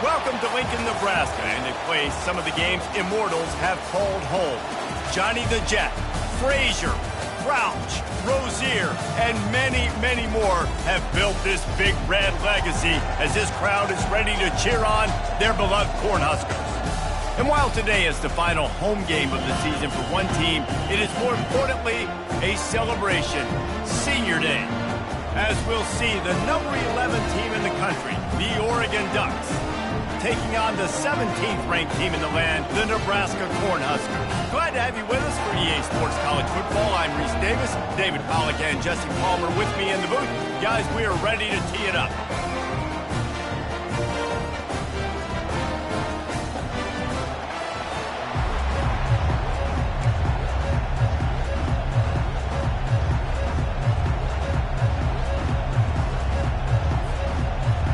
Welcome to Lincoln, Nebraska, and a place some of the game's immortals have called home. Johnny the Jet, Frazier, Crouch, Rozier, and many, many more have built this big red legacy as this crowd is ready to cheer on their beloved Cornhuskers. And while today is the final home game of the season for one team, it is more importantly a celebration, Senior Day, as we'll see the number 11 team in the country, the Oregon Ducks, taking on the 17th ranked team in the land, the Nebraska Cornhuskers. Glad to have you with us for EA Sports College Football. I'm Reese Davis, David Pollack and Jesse Palmer with me in the booth. Guys, we are ready to tee it up.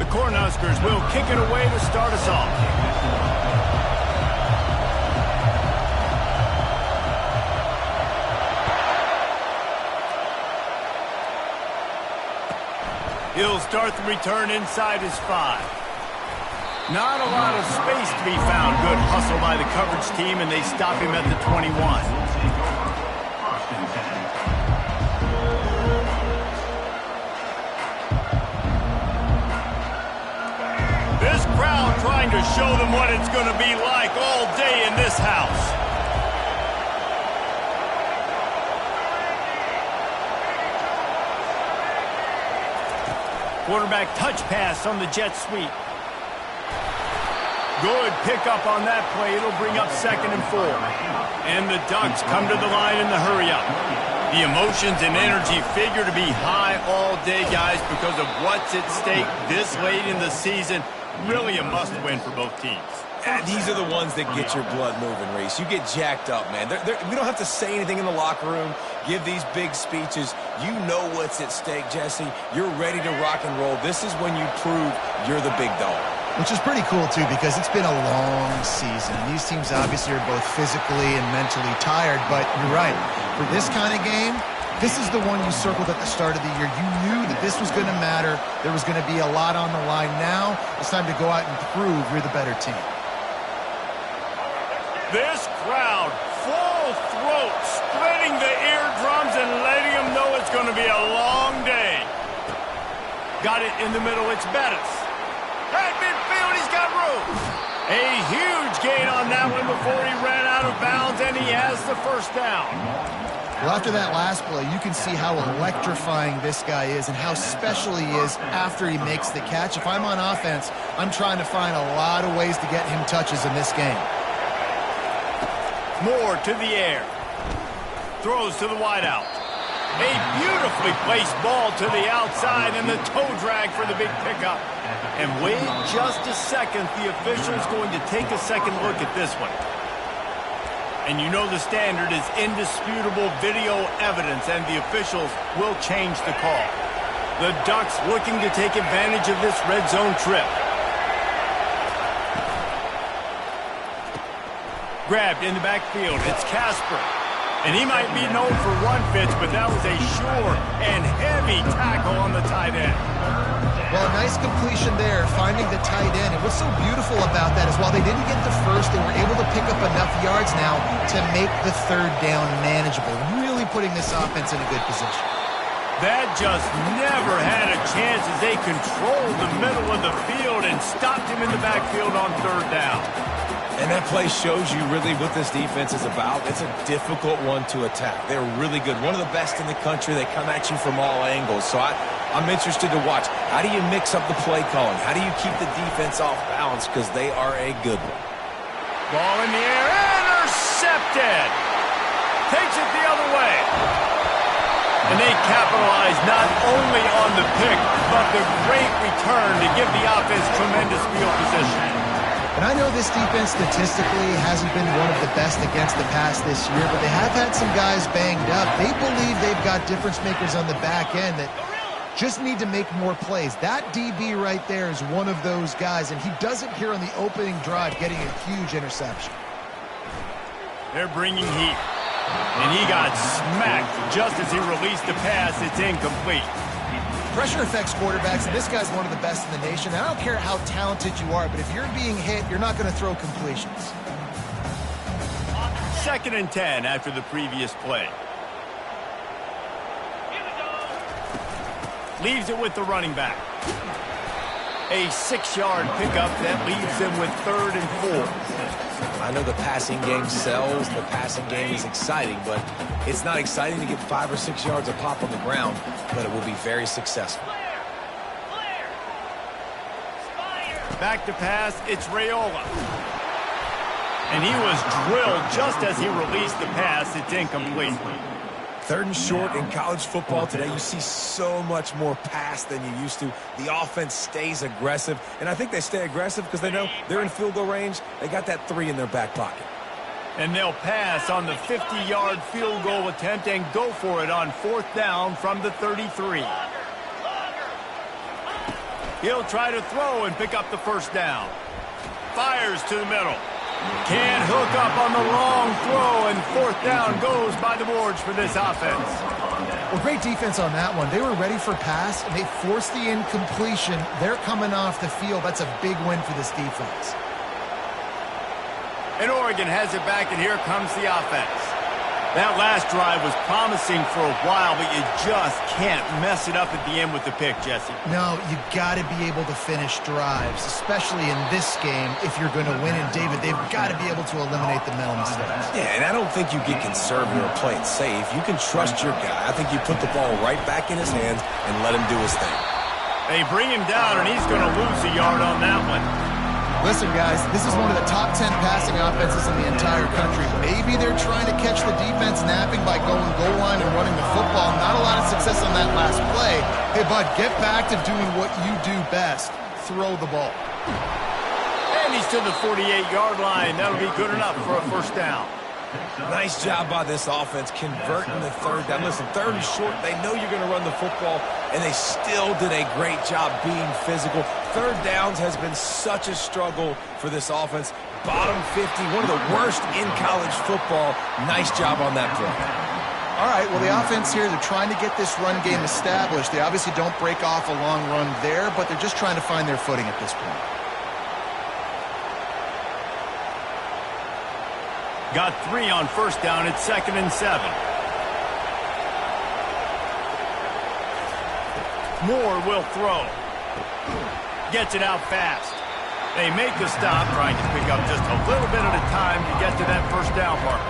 Cornhuskers will kick it away to start us off. He'll start the return inside his 5. Not a lot of space to be found. Good hustle by the coverage team, and they stop him at the 21. Trying to show them what it's going to be like all day in this house. Quarterback touch pass on the jet sweep. Good pickup on that play. It'll bring up 2nd and 4. And the Ducks come to the line in the hurry-up. The emotions and energy figure to be high all day, guys, because of what's at stake this late in the season. Really a must-win for both teams. These are the ones that get your blood moving, Reese. You get jacked up, man. We don't have to say anything in the locker room, give these big speeches. You know what's at stake, Jesse. You're ready to rock and roll. This is when you prove you're the big dog. Which is pretty cool, too, because it's been a long season. These teams obviously are both physically and mentally tired, but you're right. For this kind of game, this is the one you circled at the start of the year. You knew that this was going to matter. There was going to be a lot on the line. Now it's time to go out and prove you're the better team. This crowd, full throat, splitting the eardrums and letting them know it's going to be a long day. Got it in the middle. It's Bettis. At midfield, he's got room. A huge gain on that one before he ran out of bounds, and he has the first down. Well, after that last play, you can see how electrifying this guy is and how special he is after he makes the catch. If I'm on offense, I'm trying to find a lot of ways to get him touches in this game. Moore to the air. Throws to the wideout. A beautifully placed ball to the outside and the toe drag for the big pickup. And wait just a second. The official's going to take a second look at this one. And you know the standard is indisputable video evidence, and the officials will change the call. The Ducks looking to take advantage of this red zone trip. Grabbed in the backfield. It's Casper. And he might be known for run fits, but that was a sure and heavy tackle on the tight end. Well, a nice completion there, finding the tight end. And what's so beautiful about that is while they didn't get the first, they were able to pick up enough yards now to make the 3rd down manageable, really putting this offense in a good position. That just never had a chance as they controlled the middle of the field and stopped him in the backfield on 3rd down. And that play shows you really what this defense is about. It's a difficult one to attack. They're really good. One of the best in the country. They come at you from all angles. So I'm interested to watch. How do you mix up the play calling? How do you keep the defense off balance? Because they are a good one. Ball in the air. Intercepted. Takes it the other way. And they capitalize not only on the pick, but the great return to give the offense tremendous field position. And I know this defense statistically hasn't been one of the best against the pass this year, but they have had some guys banged up. They believe they've got difference makers on the back end that just need to make more plays. That DB right there is one of those guys, and he does it here on the opening drive, getting a huge interception. They're bringing heat. And he got smacked just as he released the pass. It's incomplete. Pressure affects quarterbacks, and this guy's one of the best in the nation. I don't care how talented you are, but if you're being hit, you're not going to throw completions. 2nd and 10 after the previous play. Leaves it with the running back. A 6-yard pickup that leaves them with 3rd and 4. I know the passing game sells, the passing game is exciting, but it's not exciting to get 5 or 6 yards a pop on the ground, but it will be very successful. Back to pass, it's Raiola. And he was drilled just as he released the pass. It's incomplete. 3rd and short in college football today. You see so much more pass than you used to. The offense stays aggressive, and I think they stay aggressive because they know they're in field goal range. They got that 3 in their back pocket. And they'll pass on the 50-yard field goal attempt and go for it on 4th down from the 33. He'll try to throw and pick up the 1st down. Fires to the middle. Can't hook up on the long throw, and 4th down goes by the boards for this offense. Well, great defense on that one. They were ready for pass, and they forced the incompletion. They're coming off the field. That's a big win for this defense. And Oregon has it back, and here comes the offense. That last drive was promising for a while, but you just can't mess it up at the end with the pick, Jesse. No, you got to be able to finish drives, especially in this game if you're going to win. And, David, they've got to be able to eliminate the mental mistakes. Yeah, and I don't think you get conservative or play it safe. You can trust your guy. I think you put the ball right back in his hands and let him do his thing. They bring him down, and he's going to lose a yard on that one. Listen, guys, this is one of the top 10 passing offenses in the entire country. Maybe they're trying to catch the defense napping by going goal line and running the football. Not a lot of success on that last play. Hey, bud, get back to doing what you do best. Throw the ball. And he's to the 48-yard line. That'll be good enough for a 1st down. Nice job by this offense converting the 3rd down. Listen, 3rd and short, they know you're going to run the football, and they still did a great job being physical. 3rd downs has been such a struggle for this offense. Bottom 50, one of the worst in college football. Nice job on that play. All right, well, the offense here, they're trying to get this run game established. They obviously don't break off a long run there, but they're just trying to find their footing at this point. Got 3 on 1st down. It's 2nd and 7. Moore will throw. Gets it out fast. They make the stop, trying to pick up just a little bit at a time to get to that 1st down mark.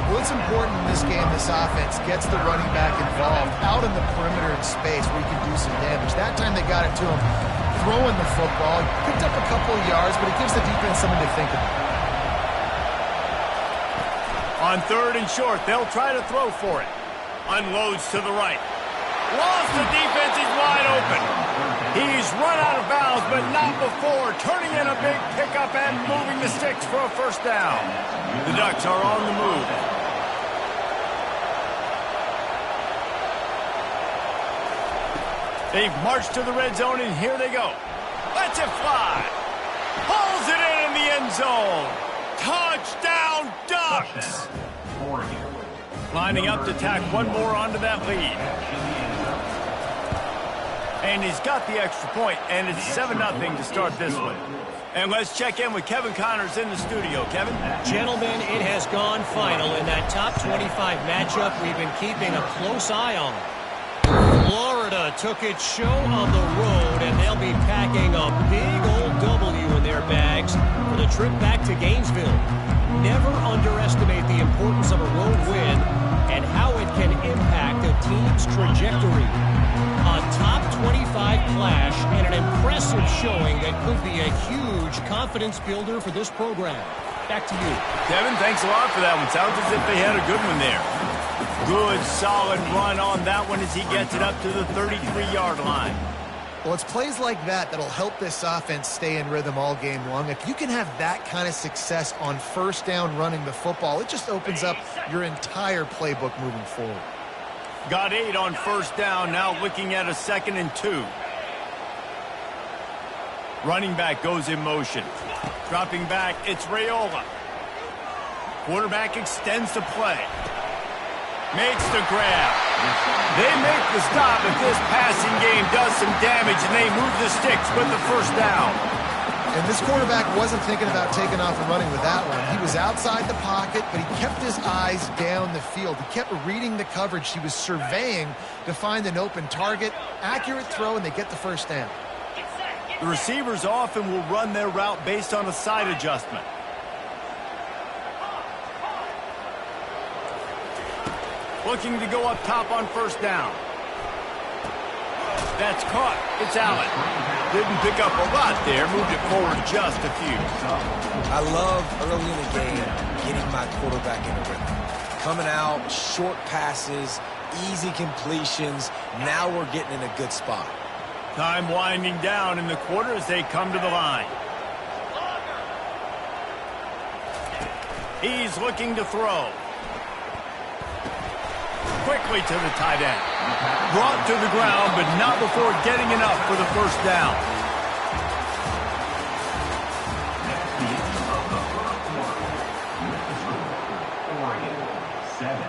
Well, it's important in this game, this offense gets the running back involved out in the perimeter in space where he can do some damage. That time they got it to him throwing the football. Picked up a couple of yards, but it gives the defense something to think about. On 3rd and short, they'll try to throw for it. Unloads to the right. Lost, the defense is wide open. He's run out of bounds, but not before turning in a big pickup and moving the sticks for a 1st down. The Ducks are on the move. They've marched to the red zone, and here they go. Lets it fly. Pulls it in the end zone. Touchdown, Ducks! Lining up to tack one more onto that lead. And he's got the extra point, and it's 7-0 to start this one. And let's check in with Kevin Connors in the studio. Kevin? Gentlemen, it has gone final in that top 25 matchup we've been keeping a close eye on. Florida took its show on the road, and they'll be packing a big old W in their bags for the trip back to Gainesville. Never underestimate the importance of a road win and how it can impact a team's trajectory. A top 25 clash and an impressive showing that could be a huge confidence builder for this program. Back to you. Kevin, thanks a lot for that one. Sounds as if they had a good one there. Good, solid run on that one as he gets it up to the 33-yard line. Well, it's plays like that that'll help this offense stay in rhythm all game long. If you can have that kind of success on 1st down running the football, it just opens up your entire playbook moving forward. Got 8 on 1st down, now looking at a 2nd and 2. Running back goes in motion. Dropping back, it's Raiola. Quarterback extends the play. Makes the grab. They make the stop if this passing game does some damage, and they move the sticks with the first down. And this quarterback wasn't thinking about taking off and running with that one. He was outside the pocket, but he kept his eyes down the field. He kept reading the coverage. He was surveying to find an open target. Accurate throw, and they get the first down. The receivers often will run their route based on a side adjustment. Looking to go up top on first down. That's caught. It's Allen. Didn't pick up a lot there. Moved it forward just a few. I love early in the game getting my quarterback in a rhythm. Coming out, short passes, easy completions. Now we're getting in a good spot. Time winding down in the quarter as they come to the line. He's looking to throw. Quickly to the tight end. Brought to the ground, but not before getting enough for the first down. Oregon 7,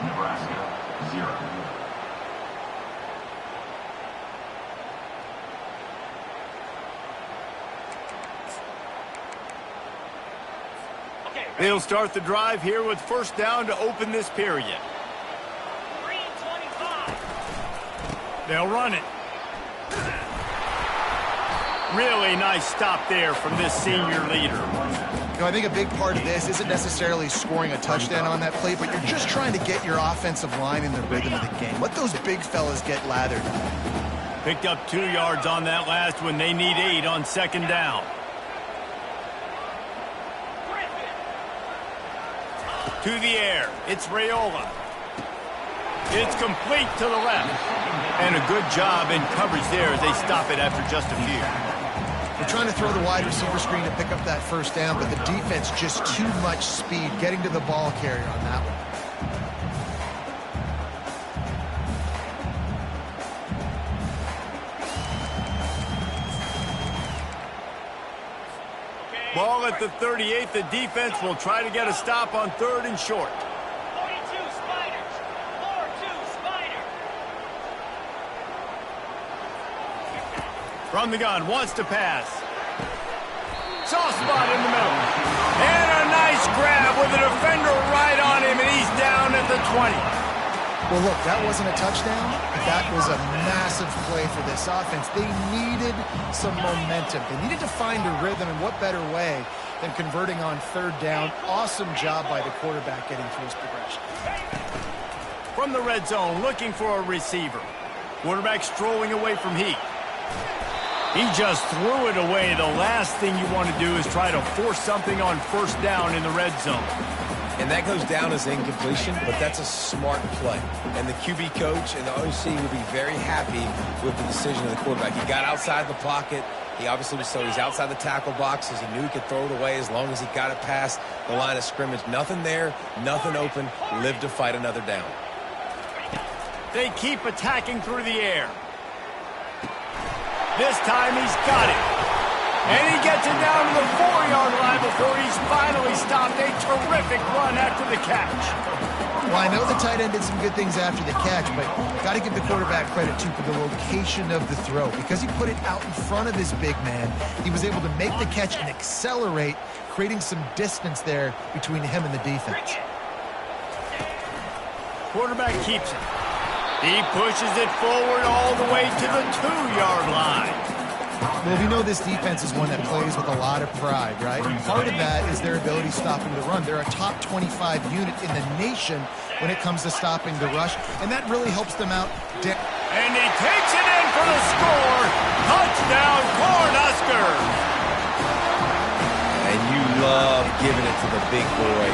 Nebraska 0. They'll start the drive here with first down to open this period. They'll run it. Really nice stop there from this senior leader. You know, I think a big part of this isn't necessarily scoring a touchdown on that play, but you're just trying to get your offensive line in the rhythm of the game. Let those big fellas get lathered. Picked up 2 yards on that last one. They need 8 on second down. To the air. It's Raiola. It's complete to the left. And a good job in coverage there as they stop it after just a few. They're trying to throw the wide receiver screen to pick up that first down, but the defense just too much speed getting to the ball carrier on that one. Ball at the 38. The defense will try to get a stop on 3rd and short. From the gun, wants to pass. Soft spot in the middle. And a nice grab with a defender right on him, and he's down at the 20. Well, look, that wasn't a touchdown. That was a massive play for this offense. They needed some momentum. They needed to find a rhythm, and what better way than converting on 3rd down. Awesome job by the quarterback getting through his progression. From the red zone, looking for a receiver. Quarterback strolling away from Heat. He just threw it away. The last thing you want to do is try to force something on first down in the red zone. And that goes down as incompletion, but that's a smart play. And the QB coach and the OC will be very happy with the decision of the quarterback. He got outside the pocket. He obviously was so he's outside the tackle boxes. He knew he could throw it away as long as he got it past the line of scrimmage. Nothing there, nothing open. Live to fight another down. They keep attacking through the air. This time he's got it. And he gets it down to the 4-yard line before he's finally stopped. A terrific run after the catch. Well, I know the tight end did some good things after the catch, but got to give the quarterback credit, too, for the location of the throw. Because he put it out in front of his big man, he was able to make the catch and accelerate, creating some distance there between him and the defense. Quarterback keeps it. He pushes it forward all the way to the 2-yard line. Well, we know this defense is one that plays with a lot of pride, right? And part of that is their ability stopping the run. They're a top 25 unit in the nation when it comes to stopping the rush, and that really helps them out. And he takes it in for the score. Touchdown, Cornhuskers. And you love giving it to the big boy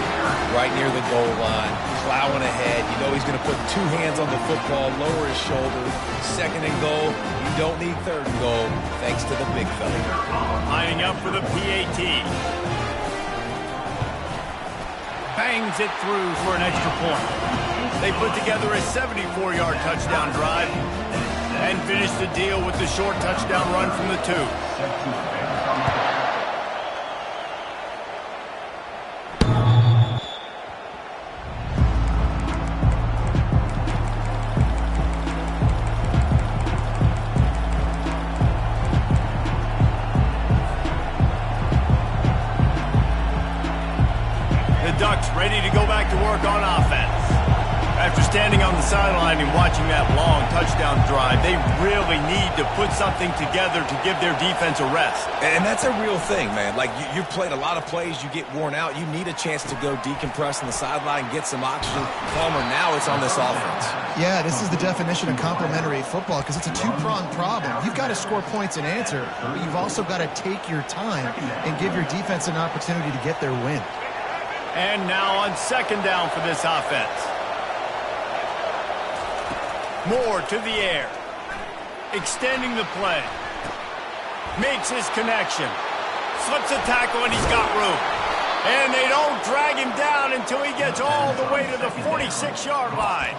right near the goal line, plowing ahead. You know he's going to put 2 hands on the football, lower his shoulder. 2nd and goal. You don't need 3rd and goal, thanks to the big fella. Lining up for the PAT. Bangs it through for an extra point. They put together a 74-yard touchdown drive and finish the deal with the short touchdown run from the 2. The Ducks ready to go back to work on offense. After standing on the sideline and watching that long touchdown drive, they really need to put something together to give their defense a rest. And that's a real thing, man. Like, you've played a lot of plays, you get worn out. You need a chance to go decompress on the sideline, get some oxygen. Palmer, now it's on this offense. Yeah, this is the definition of complementary football because it's a two-pronged problem. You've got to score points and answer, but you've also got to take your time and give your defense an opportunity to get their win. And now on second down for this offense. Moore to the air. Extending the play. Makes his connection. Slips a tackle and he's got room. And they don't drag him down until he gets all the way to the 46-yard line.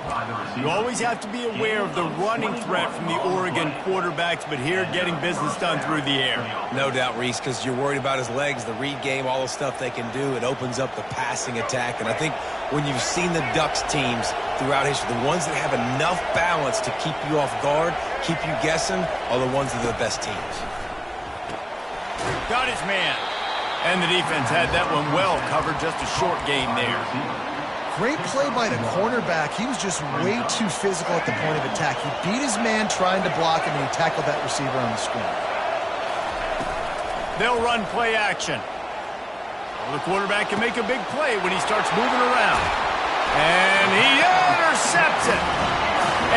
You always have to be aware of the running threat from the Oregon quarterbacks, but here getting business done through the air. No doubt, Reese, because you're worried about his legs, the read game, all the stuff they can do. It opens up the passing attack. And I think when you've seen the Ducks teams throughout history, the ones that have enough balance to keep you off guard, keep you guessing, are the ones that are the best teams. Got his man. And the defense had that one well covered, just a short gain there. Great play by the cornerback. He was just way too physical at the point of attack. He beat his man trying to block him, and he tackled that receiver on the screen. They'll run play action. Well, the quarterback can make a big play when he starts moving around. And he intercepts it.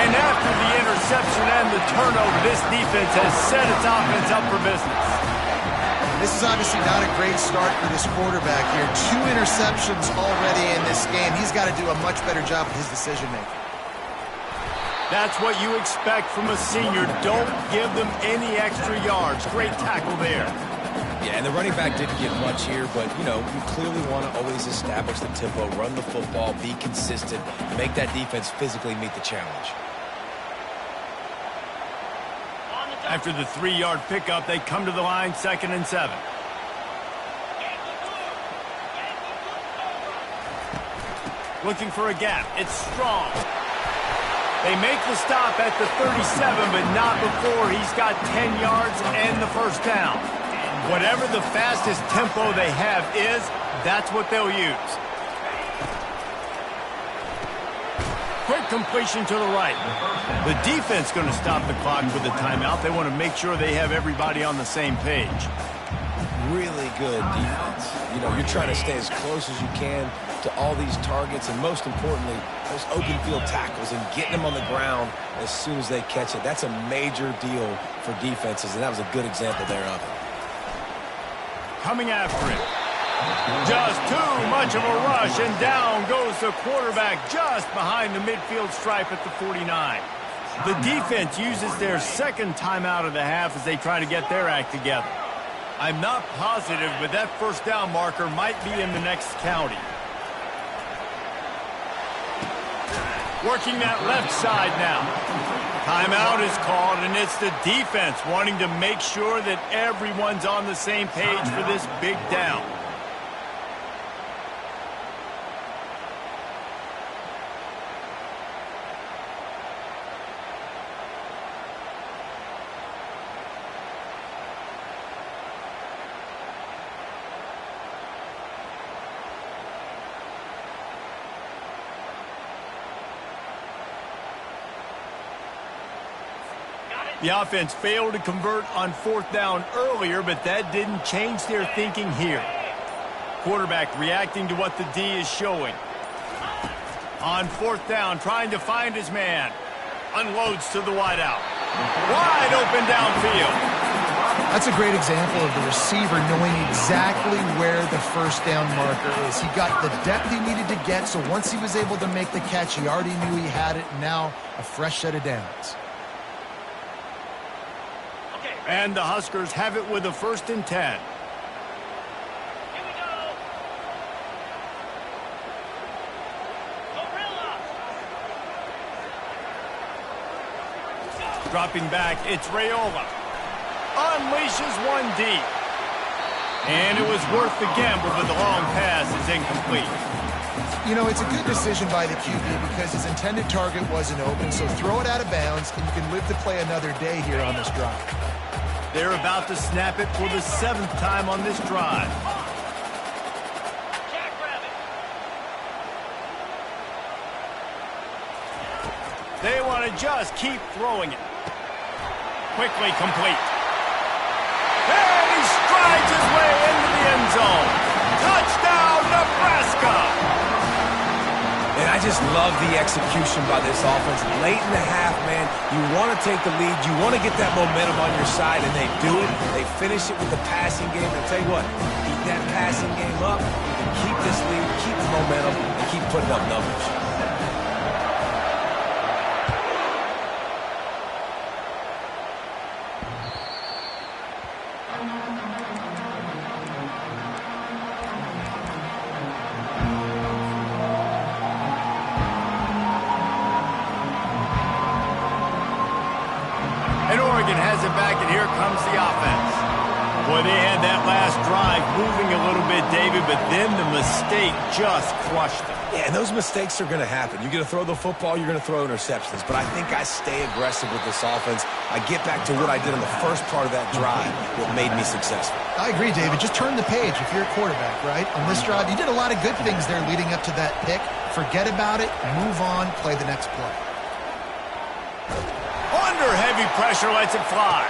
And after the interception and the turnover, this defense has set its offense up for business. This is obviously not a great start for this quarterback here. 2 interceptions already in this game. He's got to do a much better job with his decision-making. That's what you expect from a senior. Don't give them any extra yards. Great tackle there. Yeah, and the running back didn't get much here, but, you know, you clearly want to always establish the tempo, run the football, be consistent, make that defense physically meet the challenge. After the 3-yard pickup, they come to the line, 2nd and 7. Looking for a gap. It's Strong. They make the stop at the 37, but not before he's got 10 yards and the first down. Whatever the fastest tempo they have is, that's what they'll use. Quick completion to the right. The defense going to stop the clock with a timeout. They want to make sure they have everybody on the same page. Really good defense. You know, you're trying to stay as close as you can to all these targets, and most importantly, those open field tackles and getting them on the ground as soon as they catch it. That's a major deal for defenses, and that was a good example there of it. Coming after him. Just too much of a rush, and down goes the quarterback just behind the midfield stripe at the 49. The defense uses their second timeout of the half as they try to get their act together. I'm not positive, but that first down marker might be in the next county. Working that left side now. Timeout is called, and it's the defense wanting to make sure that everyone's on the same page for this big down. The offense failed to convert on 4th down earlier, but that didn't change their thinking here. Quarterback reacting to what the D is showing. On 4th down, trying to find his man. Unloads to the wideout. Wide open downfield. That's a great example of the receiver knowing exactly where the first down marker is. He got the depth he needed to get, so once he was able to make the catch, he already knew he had it. Now a fresh set of downs. And the Huskers have it with a 1st and 10. Here we go. Gorilla. Dropping back, it's Raiola. Unleashes one deep. And it was worth the gamble, but the long pass is incomplete. You know, it's a good decision by the QB because his intended target wasn't open, so throw it out of bounds, and you can live to play another day here on this drive. They're about to snap it for the 7th time on this drive. They want to just keep throwing it. Quickly complete. And he strides his way into the end zone. Touchdown, Nebraska! And I just love the execution by this offense. Late in the half, man, you want to take the lead. You want to get that momentum on your side, and they do it. They finish it with the passing game. And I'll tell you what, keep that passing game up, and keep this lead, keep the momentum, and keep putting up numbers. Has it back, and here comes the offense. Boy, they had that last drive moving a little bit, David, but then the mistake just crushed them. Yeah, and those mistakes are going to happen. You're going to throw the football, you're going to throw interceptions. But I think I stay aggressive with this offense. I get back to what I did in the first part of that drive, what made me successful. I agree, David. Just turn the page if you're a quarterback, right? On this drive, you did a lot of good things there leading up to that pick. Forget about it, move on, play the next play. Under heavy pressure, lets it fly.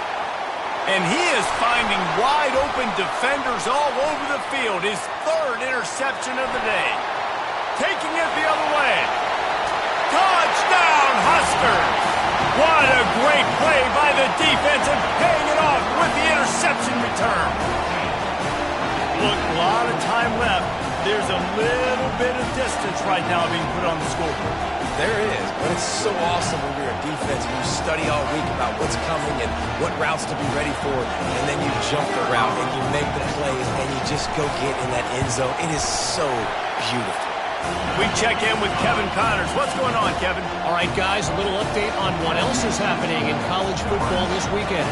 And he is finding wide open defenders all over the field. His third interception of the day. Taking it the other way. Touchdown, Huskers! What a great play by the defense and paying it off with the interception return. Look, a lot of time left. There's a little bit of distance right now being put on the scoreboard. There is, but it's so awesome when you're a defense and you study all week about what's coming and what routes to be ready for, and then you jump the route and you make the plays and you just go get in that end zone. It is so beautiful. We check in with Kevin Connors. What's going on, Kevin? All right, guys, a little update on what else is happening in college football this weekend.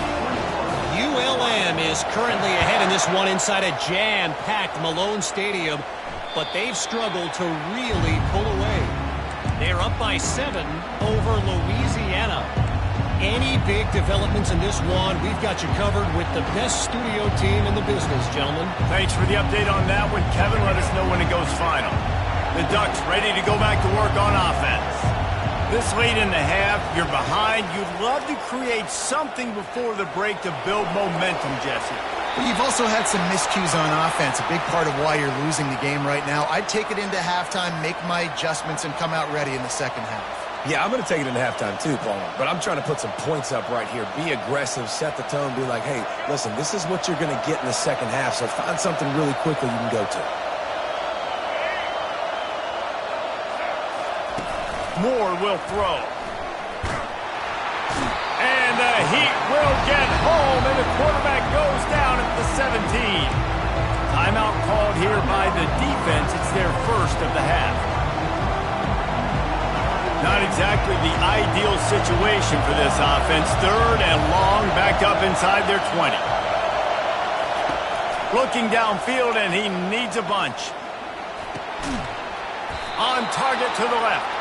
ULM is currently ahead in this one inside a jam-packed Malone Stadium, but they've struggled to really pull away. They're up by 7 over Louisiana. Any big developments in this one, we've got you covered with the best studio team in the business, gentlemen. Thanks for the update on that one, Kevin. Let us know when it goes final. The Ducks ready to go back to work on offense. This late in the half, you're behind. You'd love to create something before the break to build momentum, Jesse. You've also had some miscues on offense, a big part of why you're losing the game right now. I'd take it into halftime, make my adjustments, and come out ready in the second half. Yeah, I'm going to take it into halftime too, Paul. But I'm trying to put some points up right here. Be aggressive, set the tone, be like, hey, listen, this is what you're going to get in the second half, so find something really quickly you can go to. Moore will throw. And the Heat will get home, and the quarterback goes down at the 17. Timeout called here by the defense. It's their first of the half. Not exactly the ideal situation for this offense. Third and long, backed up inside their 20. Looking downfield, and he needs a bunch. On target to the left.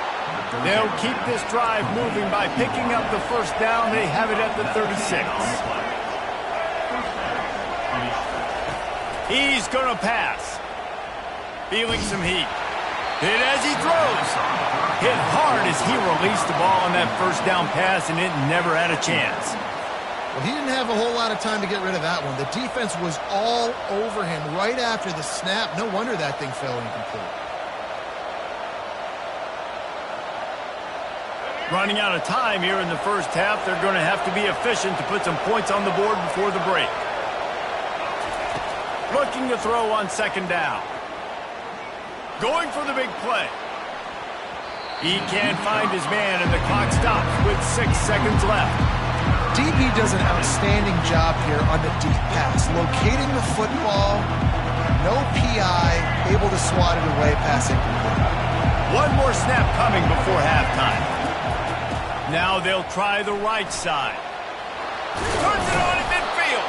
They'll keep this drive moving by picking up the first down. They have it at the 36. He's going to pass. Feeling some heat. Hit as he throws. Hit hard as he released the ball on that first down pass, and it never had a chance. Well, he didn't have a whole lot of time to get rid of that one. The defense was all over him right after the snap. No wonder that thing fell incomplete. Running out of time here in the first half. They're going to have to be efficient to put some points on the board before the break. Looking to throw on second down. Going for the big play. He can't find his man, and the clock stops with 6 seconds left. DB does an outstanding job here on the deep pass. Locating the football, no PI, able to swat it away, passing. One more snap coming before halftime. Now they'll try the right side. Turns it on at midfield.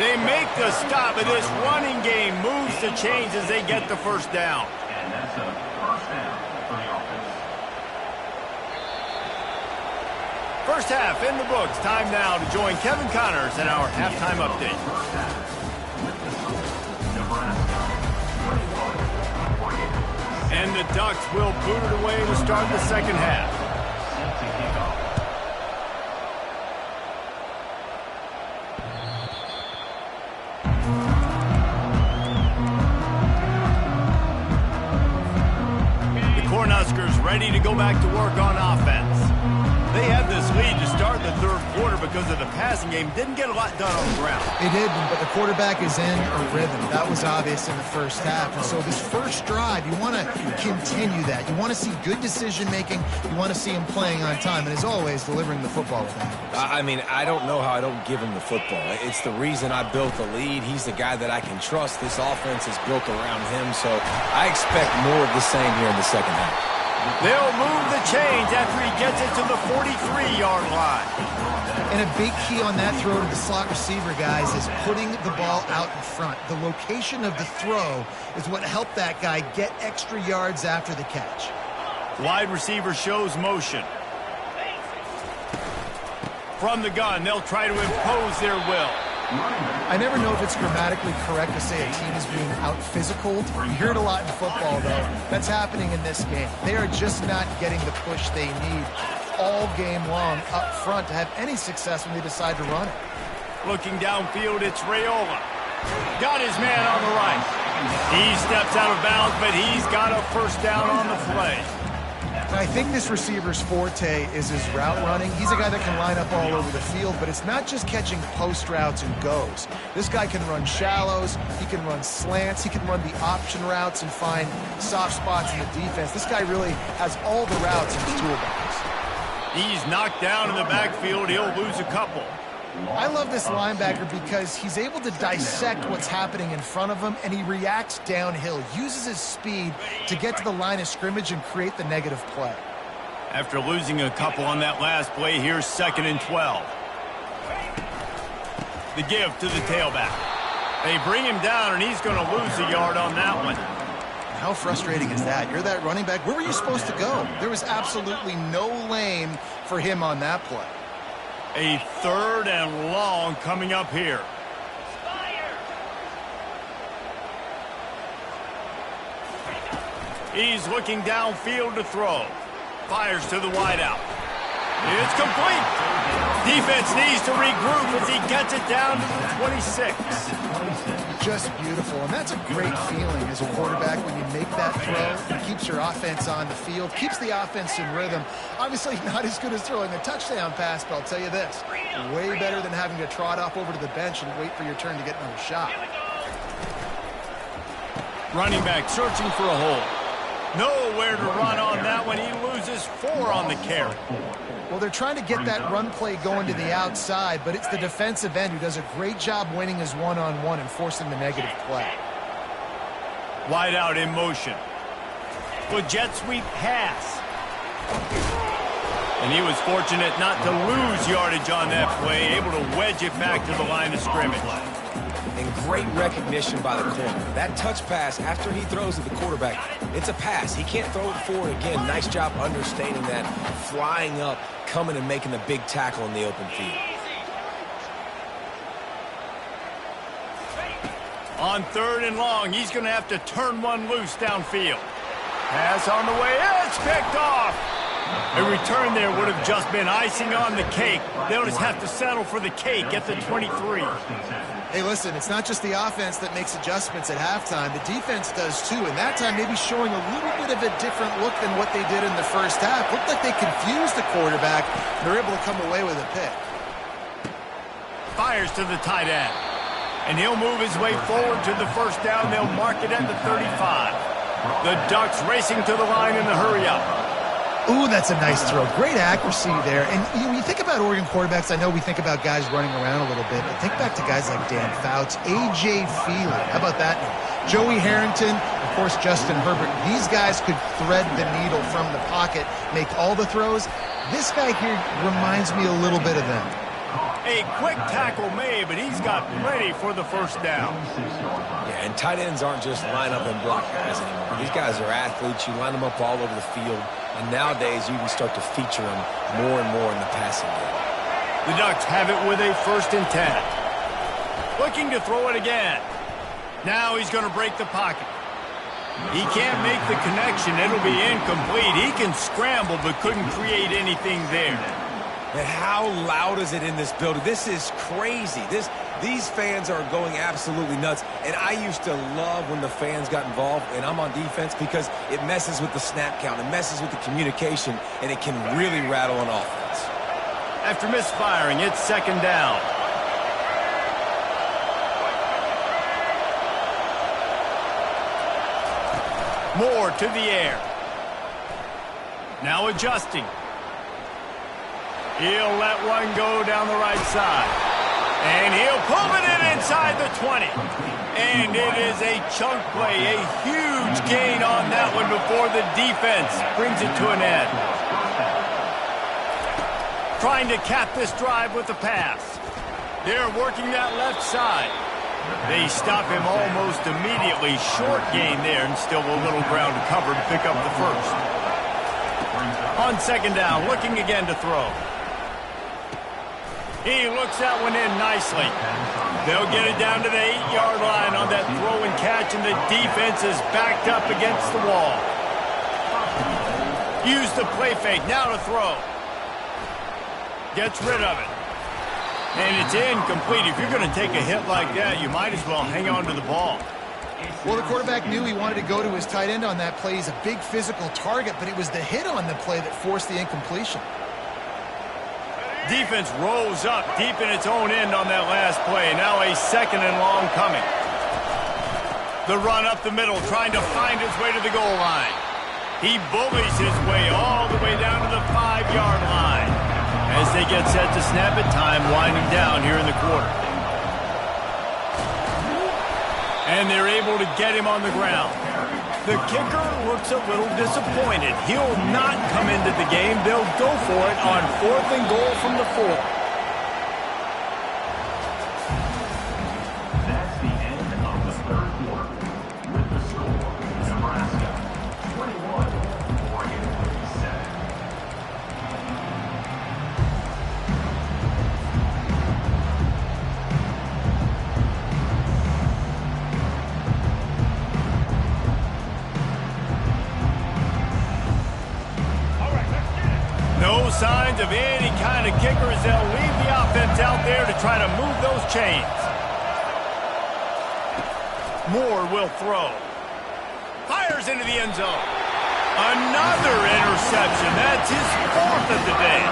They make the stop, and this running game moves the chains as they get the first down. And that's a first down for the offense. First half in the books. Time now to join Kevin Connors in our halftime update. First half with the score, Nebraska 21-48. And the Ducks will boot it away to start the second half. Set to kick Huskers ready to go back to work on offense. They had this lead to start the third quarter because of the passing game. Didn't get a lot done on the ground. They did, but the quarterback is in a rhythm. That was obvious in the first half. And so this first drive, you want to continue that. You want to see good decision-making. You want to see him playing on time. And as always, delivering the football with accuracy. I mean, I don't know how I don't give him the football. It's the reason I built the lead. He's the guy that I can trust. This offense is built around him. So I expect more of the same here in the second half. They'll move the chains after he gets it to the 43-yard line. And a big key on that throw to the slot receiver, guys, is putting the ball out in front. The location of the throw is what helped that guy get extra yards after the catch. Wide receiver shows motion. From the gun, they'll try to impose their will. I never know if it's grammatically correct to say a team is being out-physicaled. You hear it a lot in football, though. That's happening in this game. They are just not getting the push they need all game long up front to have any success when they decide to run it. Looking downfield, it's Raiola. Got his man on the right. He steps out of bounds, but he's got a first down on the play. I think this receiver's forte is his route running. He's a guy that can line up all over the field, but it's not just catching post routes and goes. This guy can run shallows, he can run slants, he can run the option routes and find soft spots in the defense. This guy really has all the routes in his toolbox. He's knocked down in the backfield. He'll lose a couple. I love this linebacker because he's able to dissect what's happening in front of him, and he reacts downhill, uses his speed to get to the line of scrimmage and create the negative play. After losing a couple on that last play, here's 2nd and 12. The give to the tailback. They bring him down, and he's going to lose a yard on that one. How frustrating is that? You're that running back. Where were you supposed to go? There was absolutely no lane for him on that play. A 3rd and long coming up here. He's looking downfield to throw. Fires to the wideout. It's complete. Defense needs to regroup as he gets it down to the 26. Just beautiful, and that's a great feeling as a quarterback when you make that throw. It keeps your offense on the field, keeps the offense in rhythm. Obviously not as good as throwing a touchdown pass, but I'll tell you this, way better than having to trot off over to the bench and wait for your turn to get another shot. Running back searching for a hole. Nowhere to run on that one. He loses 4 on the carry. Well, they're trying to get that run play going to the outside, but it's the defensive end who does a great job winning his one-on-one and forcing the negative play. Wide out in motion. With jet sweep pass. And he was fortunate not to lose yardage on that play, able to wedge it back to the line of scrimmage. And great recognition by the corner. That touch pass after he throws to the quarterback, it's a pass. He can't throw it forward again. Nice job understanding that, flying up, coming and making the big tackle in the open field. On 3rd and long, he's going to have to turn one loose downfield. Pass on the way. It's picked off. A return there would have just been icing on the cake. They'll just have to settle for the cake at the 23. Hey, listen, it's not just the offense that makes adjustments at halftime. The defense does too, and that time maybe showing a little bit of a different look than what they did in the first half. Looked like they confused the quarterback. They're able to come away with a pick. Fires to the tight end. And he'll move his way forward to the first down. They'll mark it at the 35. The Ducks racing to the line in the hurry-up. Ooh, that's a nice throw. Great accuracy there. And when you think about Oregon quarterbacks, I know we think about guys running around a little bit, but think back to guys like Dan Fouts, A.J. Feely. How about that name? Joey Harrington, of course, Justin Herbert. These guys could thread the needle from the pocket, make all the throws. This guy here reminds me a little bit of them. A quick tackle made, but he's got plenty for the first down. Yeah, and tight ends aren't just line up and block guys anymore. These guys are athletes. You line them up all over the field. And nowadays, you can start to feature them more and more in the passing game. The Ducks have it with a 1st and 10. Looking to throw it again. Now he's going to break the pocket. He can't make the connection. It'll be incomplete. He can scramble, but couldn't create anything there. And how loud is it in this building? This is crazy. These fans are going absolutely nuts. And I used to love when the fans got involved, and I'm on defense, because it messes with the snap count. It messes with the communication, and it can really rattle an offense. After misfiring, it's second down. Moore to the air. Now adjusting. He'll let one go down the right side. And he'll pull it in inside the 20. And it is a chunk play, a huge gain on that one before the defense brings it to an end. Trying to cap this drive with the pass. They're working that left side. They stop him almost immediately. Short gain there, and still a little ground to cover to pick up the first. On second down, looking again to throw. He looks that one in nicely. They'll get it down to the 8-yard line on that throw and catch, and the defense is backed up against the wall. Use the play fake, now to throw. Gets rid of it. And it's incomplete. If you're going to take a hit like that, you might as well hang on to the ball. Well, the quarterback knew he wanted to go to his tight end on that play. He's a big physical target, but it was the hit on the play that forced the incompletion. Defense rolls up deep in its own end on that last play. Now a second and long coming. The run up the middle, trying to find his way to the goal line. He bullies his way all the way down to the 5-yard line. As they get set to snap it, time winding down here in the quarter. And they're able to get him on the ground. The kicker looks a little disappointed. He'll not come into the game. They'll go for it on 4th and goal from the 4. That's the end of the third quarter. With the score, Nebraska 21, Oregon 7. No signs of any kind of kickers. They'll leave the offense out there to try to move those chains. Moore will throw. Fires into the end zone. Another interception. That's his 4th of the day.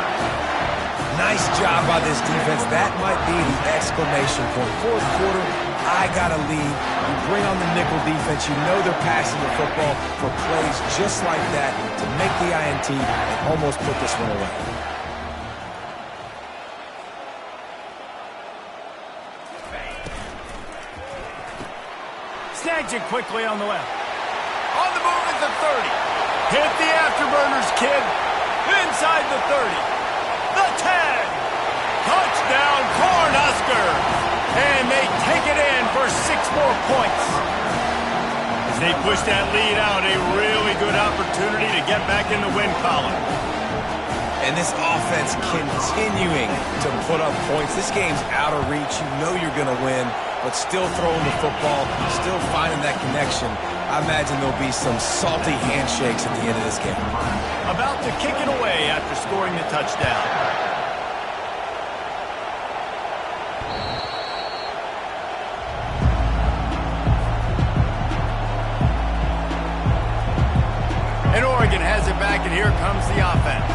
Nice job by this defense. That might be the exclamation point. 4th quarter, I got a lead. You bring on the nickel defense. You know they're passing the football for plays just like that to make the INT and almost put this one away. Snags it quickly on the left. On the move at the 30. Hit the afterburners, kid. Inside the 30. The tag. Touchdown, Cornhuskers. And they take it in for 6 more points. As they push that lead out, a really good opportunity to get back in the win column. And this offense continuing to put up points. This game's out of reach. You know you're going to win, but still throwing the football, still finding that connection. I imagine there'll be some salty handshakes at the end of this game. About to kick it away after scoring the touchdown. And Oregon has it back, and here comes the offense.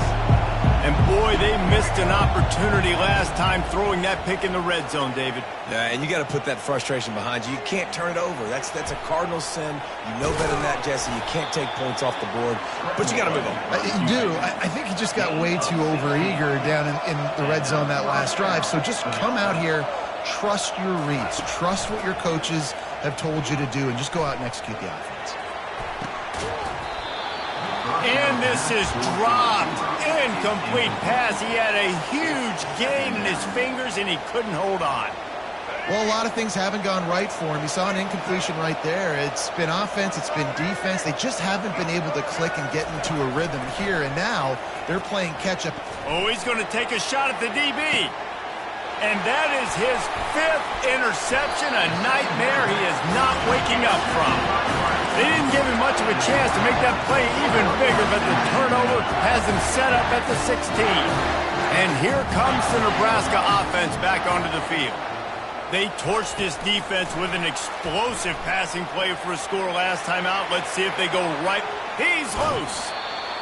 And boy, they missed an opportunity last time throwing that pick in the red zone, David. Yeah, and you got to put that frustration behind you. You can't turn it over. That's a cardinal sin. You know better than that, Jesse. You can't take points off the board, but you got to move on. You do. I think he just got way too overeager down in the red zone that last drive. So just come out here, trust your reads, trust what your coaches have told you to do, and just go out and execute the offense. And this is dropped. Incomplete pass. He had a huge gain in his fingers, and he couldn't hold on. Well, a lot of things haven't gone right for him. He saw an incompletion right there. It's been offense. It's been defense. They just haven't been able to click and get into a rhythm here. And now they're playing catch-up. Oh, he's going to take a shot at the DB. And that is his 5th interception, a nightmare he is not waking up from. They didn't give him much of a chance to make that play even bigger, but the turnover has him set up at the 16. And here comes the Nebraska offense back onto the field. They torched this defense with an explosive passing play for a score last time out. Let's see if they go right. He's loose.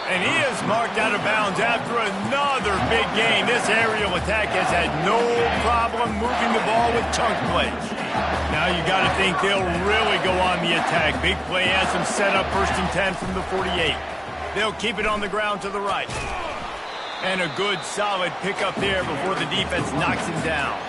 And he is marked out of bounds after another big gain. This aerial attack has had no problem moving the ball with chunk plays. Now you got to think they'll really go on the attack. Big play has them set up 1st and 10 from the 48. They'll keep it on the ground to the right. And a good, solid pickup there before the defense knocks him down.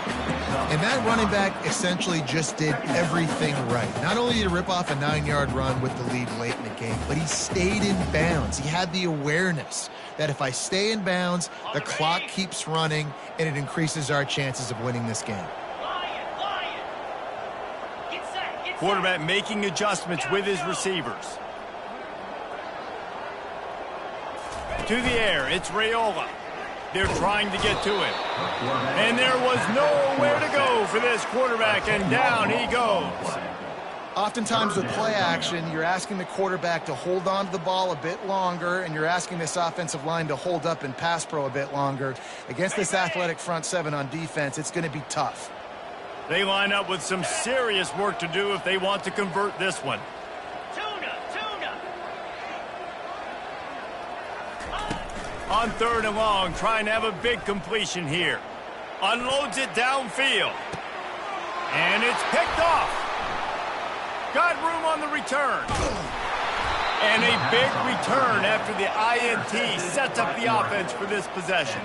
And that running back essentially just did everything right. Not only did he rip off a 9-yard run with the lead late in the game, but he stayed in bounds. He had the awareness that if I stay in bounds, the clock keeps running, and it increases our chances of winning this game. Quarterback making adjustments with his receivers. To the air, it's Raiola. They're trying to get to him. And there was nowhere to go for this quarterback, and down he goes. Oftentimes with play action, you're asking the quarterback to hold on to the ball a bit longer, and you're asking this offensive line to hold up in pass pro a bit longer. Against this athletic front seven on defense, it's going to be tough. They line up with some serious work to do if they want to convert this one. On 3rd and long, trying to have a big completion here. Unloads it downfield. And it's picked off. Got room on the return. And a big return after the INT sets up the offense for this possession.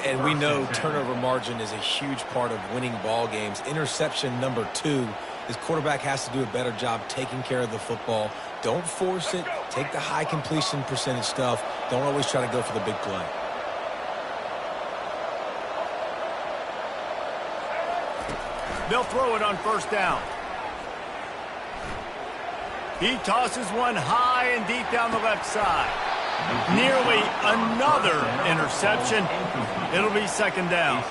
And we know turnover margin is a huge part of winning ball games. Interception number 2. This quarterback has to do a better job taking care of the football. Don't force it. Take the high completion percentage stuff. Don't always try to go for the big play. They'll throw it on 1st down. He tosses one high and deep down the left side. Nearly another interception. It'll be 2nd down.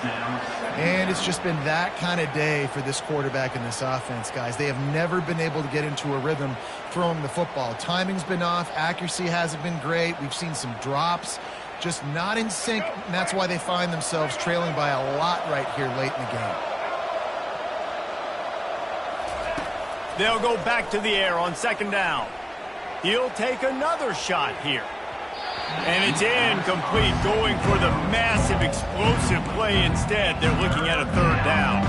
And it's just been that kind of day for this quarterback and this offense, guys. They have never been able to get into a rhythm throwing the football. Timing's been off. Accuracy hasn't been great. We've seen some drops. Just not in sync, and that's why they find themselves trailing by a lot right here late in the game. They'll go back to the air on 2nd down. He'll take another shot here. And it's incomplete, going for the massive explosive play instead. They're looking at a 3rd down.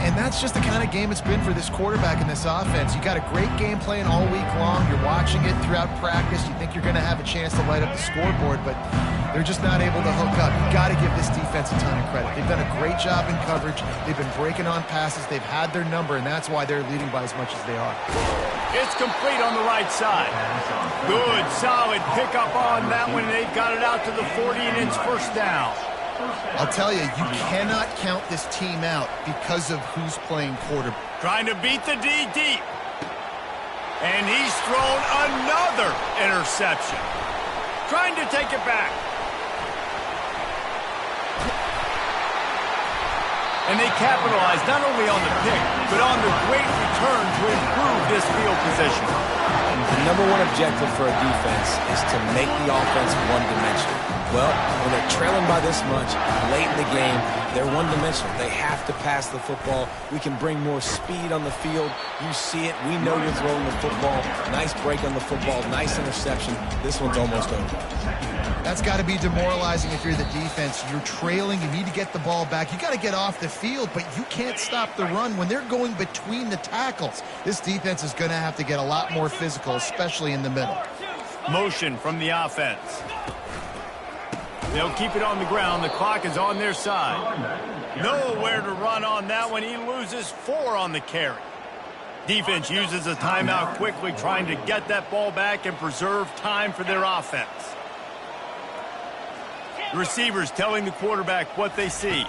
And that's just the kind of game it's been for this quarterback and this offense. You got a great game plan all week long. You're watching it throughout practice. You think you're going to have a chance to light up the scoreboard, but they're just not able to hook up. You got to give this defense a ton of credit. They've done a great job in coverage. They've been breaking on passes. They've had their number, and that's why they're leading by as much as they are. It's complete on the right side. Good, solid pickup on that one. They've got it out to the 40, and it's 1st down. I'll tell you, you cannot count this team out because of who's playing quarterback. Trying to beat the D deep. And he's thrown another interception. Trying to take it back. And they capitalize not only on the pick, but on the great return to improve this field position. The number one objective for a defense is to make the offense one-dimensional. Well, when they're trailing by this much, late in the game, they're one-dimensional. They have to pass the football. We can bring more speed on the field. You see it. We know you're throwing the football. Nice break on the football. Nice interception. This one's almost over. That's got to be demoralizing if you're the defense. You're trailing. You need to get the ball back. You got to get off the field, but you can't stop the run when they're going between the tackles. This defense is going to have to get a lot more physical, especially in the middle. Motion from the offense. They'll keep it on the ground. The clock is on their side. Nowhere to run on that one. He loses 4 on the carry. Defense uses a timeout quickly, trying to get that ball back and preserve time for their offense. The receivers telling the quarterback what they see.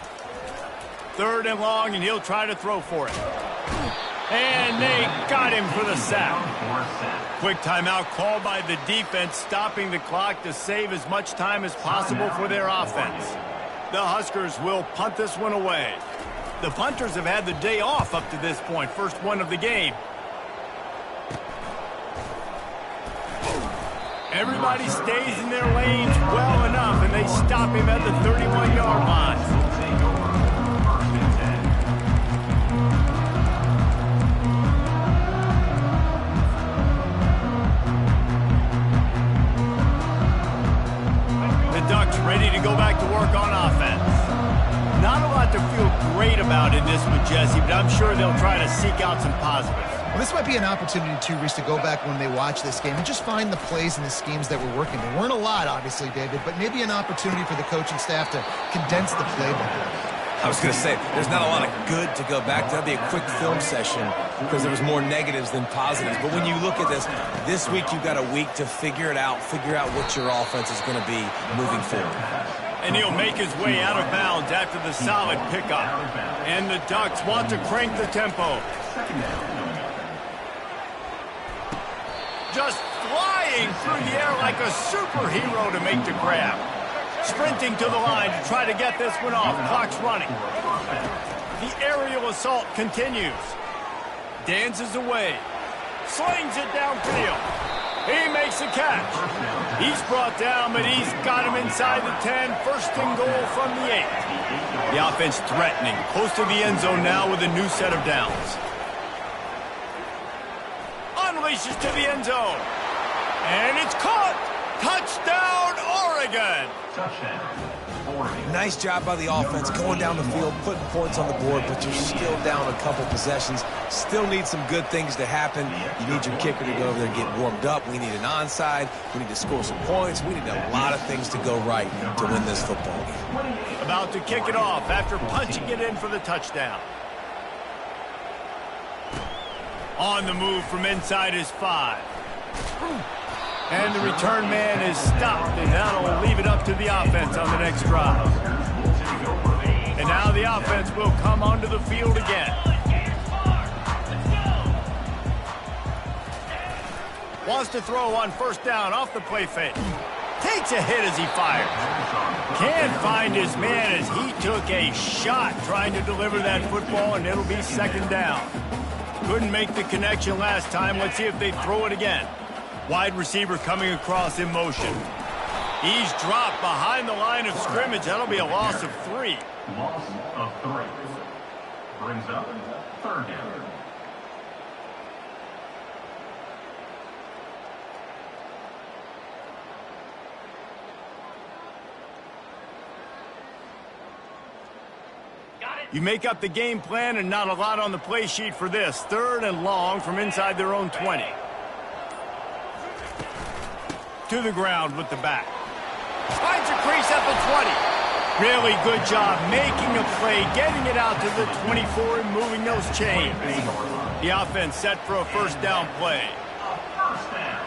3rd and long, and he'll try to throw for it. And they got him for the sack. Quick timeout called by the defense, stopping the clock to save as much time as possible for their offense. The Huskers will punt this one away. The punters have had the day off up to this point, first one of the game. Everybody stays in their lanes well enough, and they stop him at the 31-yard line. The Ducks ready to go back to work on offense. Not a lot to feel great about in this one, Jesse, but I'm sure they'll try to seek out some positives. Well, this might be an opportunity, too, Reese, to go back when they watch this game and just find the plays and the schemes that were working. There weren't a lot, obviously, David, but maybe an opportunity for the coaching staff to condense the playbook. I was going to say, there's not a lot of good to go back to. That'd be a quick film session because there was more negatives than positives. But when you look at this week you've got a week to figure it out, figure out what your offense is going to be moving forward. And he'll make his way out of bounds after the solid pickup. And the Ducks want to crank the tempo. Just flying through the air like a superhero to make the grab. Sprinting to the line to try to get this one off. Clock's running. The aerial assault continues. Dances away. Slings it downfield. He makes a catch. He's brought down, but he's got him inside the 10. First and goal from the 8. The offense threatening. Close to the end zone now with a new set of downs. Unleashes to the end zone. And it's caught. Touchdown, Oregon. Nice job by the offense going down the field, putting points on the board, but you're still down a couple possessions. Still need some good things to happen. You need your kicker to go over there and get warmed up. We need an onside. We need to score some points. We need a lot of things to go right to win this football game. About to kick it off after punching it in for the touchdown. On the move from inside his 5. And the return man is stopped, and that'll leave it up to the offense on the next drive. And now the offense will come onto the field again. Wants to throw on first down off the play fake. Takes a hit as he fires. Can't find his man as he took a shot trying to deliver that football, and it'll be second down. Couldn't make the connection last time. Let's see if they throw it again. Wide receiver coming across in motion. He's dropped behind the line of scrimmage. That'll be a loss of 3. Loss of 3. Brings up third down. You make up the game plan and not a lot on the play sheet for this. Third and long from inside their own 20. To the ground with the back. Finds a crease at the 20. Really good job making a play, getting it out to the 24 and moving those chains. The offense set for a first down play. First down.